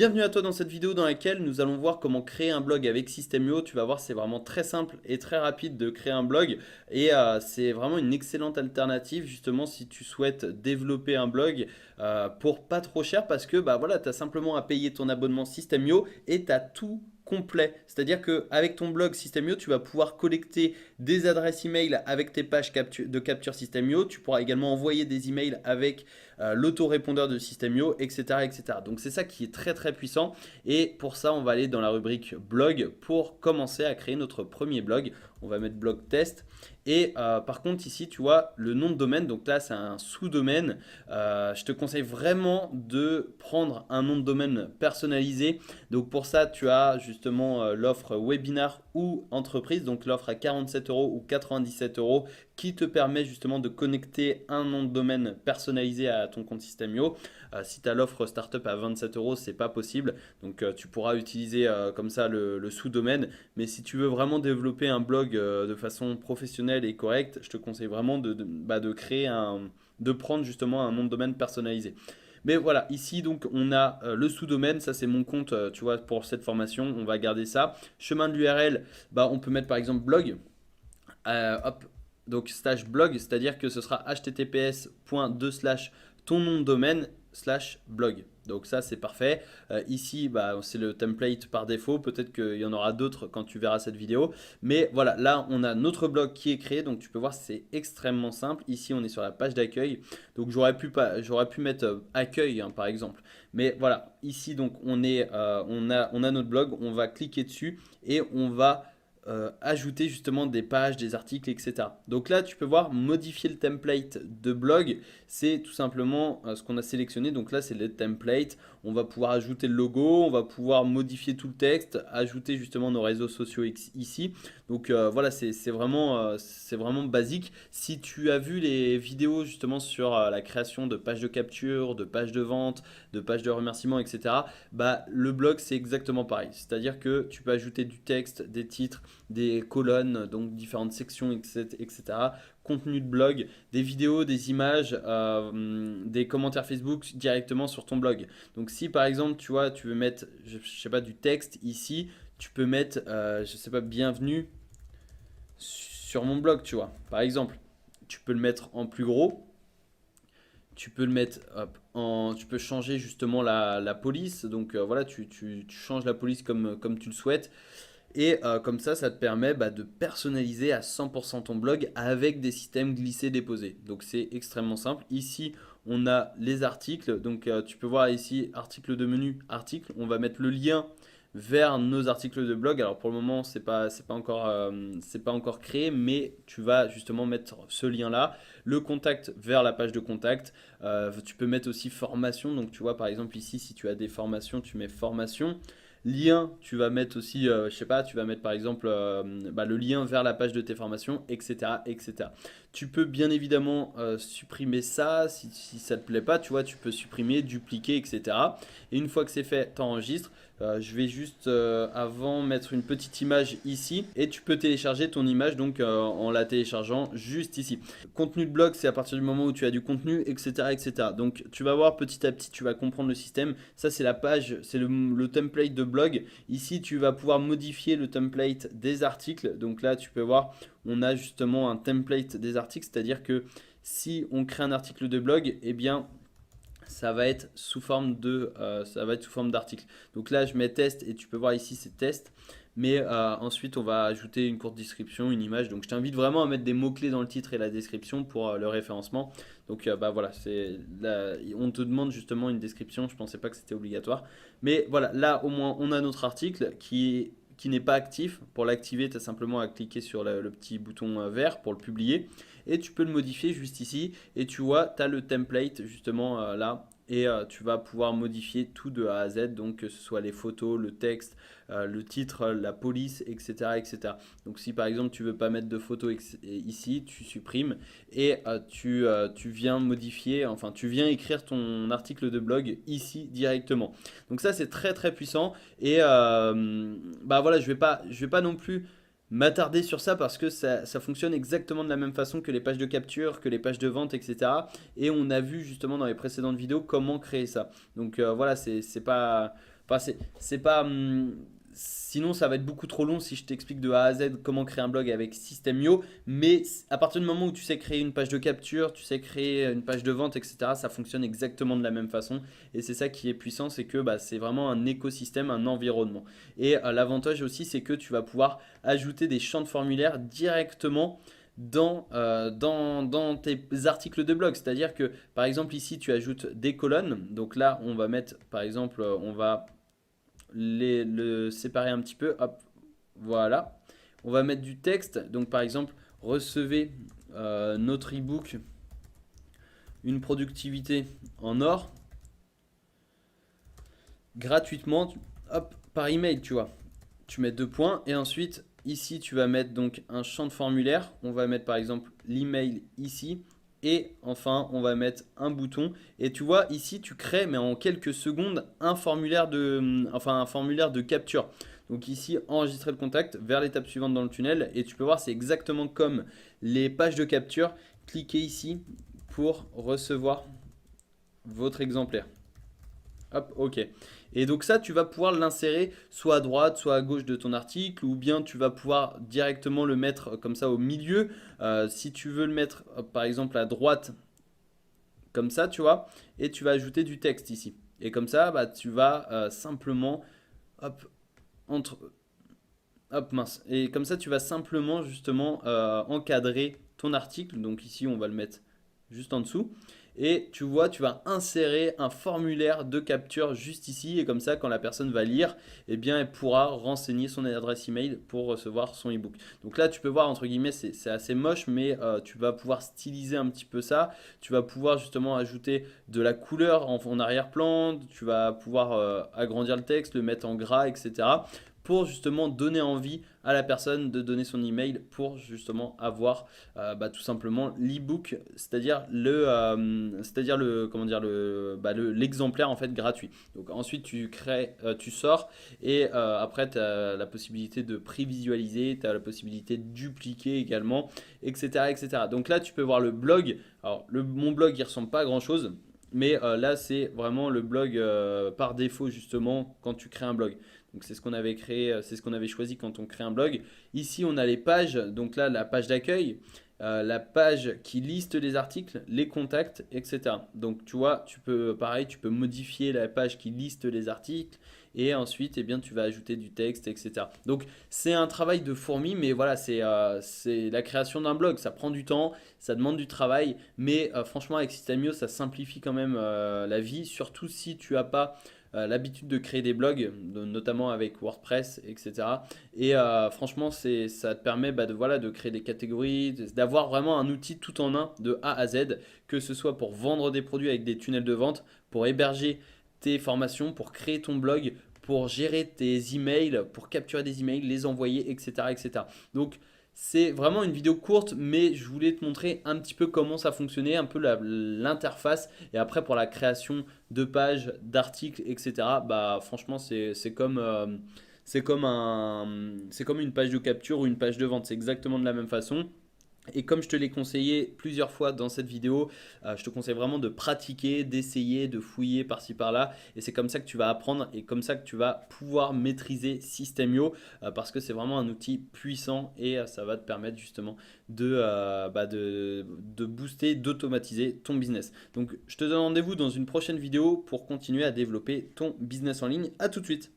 Bienvenue à toi dans cette vidéo dans laquelle nous allons voir comment créer un blog avec System.io. Tu vas voir, c'est vraiment très simple et très rapide de créer un blog et c'est vraiment une excellente alternative justement si tu souhaites développer un blog pour pas trop cher parce que bah voilà, tu as simplement à payer ton abonnement System.io et tu as tout complet. C'est-à-dire qu'avec ton blog System.io, tu vas pouvoir collecter des adresses email avec tes pages de capture System.io. Tu pourras également envoyer des emails avec l'autorépondeur de System.io, etc., etc. Donc c'est ça qui est très très puissant. Et pour ça, on va aller dans la rubrique blog pour commencer à créer notre premier blog. On va mettre blog test. Et par contre ici, tu vois, le nom de domaine, donc là c'est un sous-domaine. Je te conseille vraiment de prendre un nom de domaine personnalisé. Donc pour ça, tu as justement l'offre webinar ou entreprise. Donc l'offre à 47 euros ou 97 euros qui te permet justement de connecter un nom de domaine personnalisé à ton compte System.io. Si tu as l'offre startup à 27 euros, c'est pas possible. Donc tu pourras utiliser comme ça le sous-domaine. Mais si tu veux vraiment développer un blog de façon professionnelle et correcte, je te conseille vraiment de créer de prendre justement un nom de domaine personnalisé. Mais voilà, ici donc on a le sous-domaine, ça c'est mon compte, tu vois, pour cette formation, on va garder ça. Chemin de l'URL, bah, on peut mettre par exemple blog. Hop, donc slash blog, c'est-à-dire que ce sera https:// ton nom de domaine / blog. Donc ça c'est parfait. Ici bah, c'est le template par défaut. Peut-être qu'il y en aura d'autres quand tu verras cette vidéo. Mais voilà, là on a notre blog qui est créé. Donc tu peux voir c'est extrêmement simple. Ici on est sur la page d'accueil. Donc j'aurais pu mettre accueil hein, par exemple. Mais voilà, ici donc on a notre blog. On va cliquer dessus et on va ajouter justement des pages, des articles, etc. Donc là, tu peux voir modifier le template de blog. C'est tout simplement ce qu'on a sélectionné. Donc là, c'est le template. On va pouvoir ajouter le logo, on va pouvoir modifier tout le texte, ajouter justement nos réseaux sociaux ici. Donc voilà, c'est vraiment basique. Si tu as vu les vidéos justement sur la création de pages de capture, de pages de vente, de pages de remerciement, etc., bah, le blog, c'est exactement pareil. C'est-à-dire que tu peux ajouter du texte, des titres, des colonnes, donc différentes sections, etc. Contenu de blog, des vidéos, des images, des commentaires Facebook directement sur ton blog. Donc si par exemple tu vois, tu veux mettre, je sais pas, du texte ici, tu peux mettre, je sais pas, bienvenue sur mon blog, tu vois. Par exemple, tu peux le mettre en plus gros. Tu peux le mettre hop, tu peux changer justement la police. Donc voilà, tu changes la police comme tu le souhaites. Et comme ça te permet bah, de personnaliser à 100% ton blog avec des systèmes glissés-déposés. Donc c'est extrêmement simple. Ici, on a les articles. Donc tu peux voir ici, article de menu, article. On va mettre le lien vers nos articles de blog. Alors pour le moment, c'est pas encore créé, mais tu vas justement mettre ce lien-là. Le contact vers la page de contact. Tu peux mettre aussi formation. Donc tu vois par exemple ici, si tu as des formations, tu mets formation. Lien, tu vas mettre aussi, je sais pas, tu vas mettre par exemple bah, le lien vers la page de tes formations, etc., etc. Tu peux bien évidemment supprimer ça si ça te plaît pas, tu vois, tu peux supprimer, dupliquer, etc. Et une fois que c'est fait, tu enregistres. Je vais juste avant mettre une petite image ici et tu peux télécharger ton image donc en la téléchargeant juste ici. Contenu de blog, c'est à partir du moment où tu as du contenu, etc., etc. Donc tu vas voir petit à petit, tu vas comprendre le système. Ça c'est la page, c'est le template de blog. Ici tu vas pouvoir modifier le template des articles. Donc là tu peux voir, on a justement un template des articles, c'est-à-dire que si on crée un article de blog, eh bien ça va être sous forme d'article. Donc là, je mets test et tu peux voir ici, c'est test. Mais ensuite, on va ajouter une courte description, une image. Donc je t'invite vraiment à mettre des mots-clés dans le titre et la description pour le référencement. Donc bah voilà, on te demande justement une description. Je ne pensais pas que c'était obligatoire. Mais voilà, là au moins, on a notre article qui n'est pas actif. Pour l'activer, tu as simplement à cliquer sur le petit bouton vert pour le publier. Et tu peux le modifier juste ici. Et tu vois, tu as le template justement là. Et tu vas pouvoir modifier tout de A à Z. Donc que ce soit les photos, le texte, le titre, la police, etc., etc. Donc si par exemple tu veux pas mettre de photos ici, tu supprimes. Et tu viens modifier, enfin tu viens écrire ton article de blog ici directement. Donc ça c'est très très puissant. Et bah voilà, je vais pas non plus m'attarder sur ça parce que ça fonctionne exactement de la même façon que les pages de capture, que les pages de vente, etc. Et on a vu justement dans les précédentes vidéos comment créer ça. Donc voilà, c'est pas Enfin, c'est pas. Sinon, ça va être beaucoup trop long si je t'explique de A à Z comment créer un blog avec System.io. Mais à partir du moment où tu sais créer une page de capture, tu sais créer une page de vente, etc., ça fonctionne exactement de la même façon. Et c'est ça qui est puissant, c'est que bah, c'est vraiment un écosystème, un environnement. Et l'avantage aussi, c'est que tu vas pouvoir ajouter des champs de formulaire directement dans tes articles de blog. C'est-à-dire que, par exemple, ici, tu ajoutes des colonnes. Donc là, on va mettre, par exemple, on va le séparer un petit peu. Hop, voilà. On va mettre du texte. Donc, par exemple, recevez notre ebook Une productivité en or gratuitement, hop, par email, tu vois. Tu mets deux points et ensuite ici tu vas mettre donc un champ de formulaire. On va mettre par exemple l'email ici et enfin on va mettre un bouton et tu vois ici tu crées mais en quelques secondes un formulaire de capture. Donc ici enregistrer le contact vers l'étape suivante dans le tunnel et tu peux voir c'est exactement comme les pages de capture. Cliquez ici pour recevoir votre exemplaire. Hop, ok. Et donc ça, tu vas pouvoir l'insérer soit à droite, soit à gauche de ton article, ou bien tu vas pouvoir directement le mettre comme ça au milieu. Si tu veux le mettre, par exemple, à droite, comme ça, tu vois, et tu vas ajouter du texte ici. Et comme ça, bah, tu vas simplement, hop, entre, hop, mince. Et comme ça, tu vas simplement, justement, encadrer ton article. Donc ici, on va le mettre juste en dessous. Et tu vois, tu vas insérer un formulaire de capture juste ici. Et comme ça, quand la personne va lire, eh bien, elle pourra renseigner son adresse email pour recevoir son ebook. Donc là, tu peux voir, entre guillemets, c'est assez moche, mais tu vas pouvoir styliser un petit peu ça. Tu vas pouvoir justement ajouter de la couleur en arrière-plan. Tu vas pouvoir agrandir le texte, le mettre en gras, etc. Pour justement donner envie à la personne de donner son email pour justement avoir bah, tout simplement l'ebook, c'est-à-dire le comment dire l'exemplaire en fait gratuit. Donc ensuite tu crées, tu sors et après tu as la possibilité de prévisualiser, tu as la possibilité de dupliquer également, etc., etc. Donc là tu peux voir le blog. Alors mon blog il ressemble pas à grand chose. Mais là, c'est vraiment le blog par défaut, justement, quand tu crées un blog. Donc, c'est ce qu'on avait créé, c'est ce qu'on avait choisi quand on crée un blog. Ici, on a les pages. Donc là, la page d'accueil, la page qui liste les articles, les contacts, etc. Donc, tu vois, pareil, tu peux modifier la page qui liste les articles. Et ensuite, eh bien, tu vas ajouter du texte, etc. Donc, c'est un travail de fourmi, mais voilà, c'est la création d'un blog. Ça prend du temps, ça demande du travail, mais franchement, avec System.io, ça simplifie quand même la vie, surtout si tu n'as pas l'habitude de créer des blogs, notamment avec WordPress, etc. Et franchement, ça te permet bah, de créer des catégories, d'avoir vraiment un outil tout en un de A à Z, que ce soit pour vendre des produits avec des tunnels de vente, pour héberger tes formations, pour créer ton blog, pour gérer tes emails, pour capturer des emails, les envoyer, etc. etc. Donc, c'est vraiment une vidéo courte, mais je voulais te montrer un petit peu comment ça fonctionnait, un peu l'interface. Et après, pour la création de pages, d'articles, etc., bah, franchement, c'est comme une page de capture ou une page de vente. C'est exactement de la même façon. Et comme je te l'ai conseillé plusieurs fois dans cette vidéo, je te conseille vraiment de pratiquer, d'essayer, de fouiller par-ci par-là. Et c'est comme ça que tu vas apprendre et comme ça que tu vas pouvoir maîtriser System.io parce que c'est vraiment un outil puissant et ça va te permettre justement de booster, d'automatiser ton business. Donc je te donne rendez-vous dans une prochaine vidéo pour continuer à développer ton business en ligne. À tout de suite.